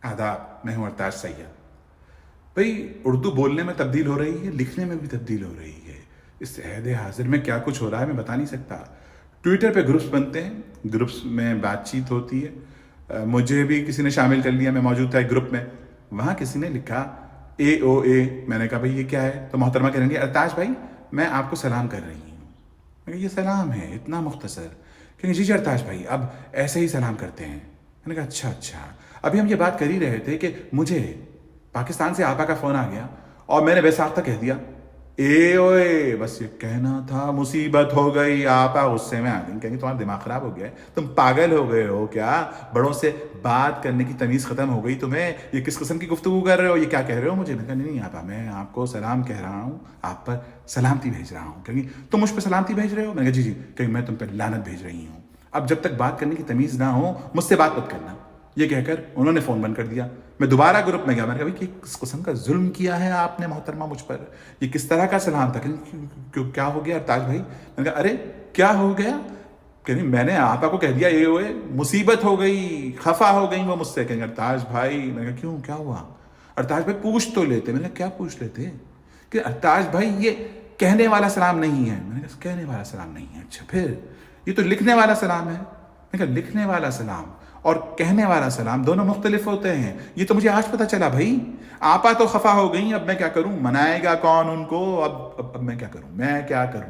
आदाब, मैं हूँ अरताज सैयद। भाई उर्दू बोलने में तब्दील हो रही है, लिखने में भी तब्दील हो रही है। इस अहद हाजिर में क्या कुछ हो रहा है मैं बता नहीं सकता। ट्विटर पे ग्रुप्स बनते हैं, ग्रुप्स में बातचीत होती है। मुझे भी किसी ने शामिल कर लिया, मैं मौजूद था एक ग्रुप में। वहाँ किसी ने लिखा AOA। मैंने कहा भाई ये क्या है? तो मोहतरमा कहेंगे अरताज भाई मैं आपको सलाम कर रही हूँ। मैं कहा ये सलाम है इतना मुख्तसर? कहेंगे जी जी अरताज भाई अब ऐसे ही सलाम करते हैं। मैंने कहा अच्छा अच्छा। अभी हम ये बात कर ही रहे थे कि मुझे पाकिस्तान से आपा का फ़ोन आ गया और मैंने बेसाख्ता कह दिया ए ओए, बस ये कहना था, मुसीबत हो गई। आपा गुस्से में आ गई, कहेंगे तुम्हारा दिमाग खराब हो गया है, तुम पागल हो गए हो क्या? बड़ों से बात करने की तमीज़ ख़त्म हो गई तुम्हें? ये किस किस्म की गुफ्तगू कर रहे हो? ये क्या कह रहे हो मुझे? मैंने कहा नहीं आपा मैं आपको सलाम कह रहा हूँ, आप पर सलामती भेज रहा हूँ। कहेंगे तुम मुझ पर सलामती भेज रहे हो? मैंने कहा जी जी। कहेंगे मैं तुम पर लानत भेज रही हूँ। अब जब तक बात करने की तमीज़ ना हो मुझसे बात मत करना। ये कहकर उन्होंने फ़ोन बंद कर दिया। मैं दोबारा ग्रुप में गया, मैंने कहा भाई किस किस्म का जुल्म किया है आपने मोहतरमा मुझ पर? ये किस तरह का सलाम था? क्यों क्या हो गया अरताज भाई? मैंने कहा अरे क्या हो गया? कहीं मैंने आपा को कह दिया ये हुए, मुसीबत हो गई, खफा हो गई वो मुझसे। कहेंगे अरताज भाई। मैंने कहा क्यों क्या हुआ? अरताज भाई पूछ तो लेते। मैंने कहा क्या पूछ लेते? कि अरताज भाई ये कहने वाला सलाम नहीं है। मैंने कहा कहने वाला सलाम नहीं है? अच्छा फिर ये तो लिखने वाला सलाम है। मैंने कहा लिखने वाला सलाम और कहने वाला सलाम दोनों मुख्तलिफ होते हैं। ये तो मुझे आज पता चला भाई। आपा तो खफा हो गई, अब मैं क्या करूं? मनाएगा कौन उनको? अब मैं क्या करूं?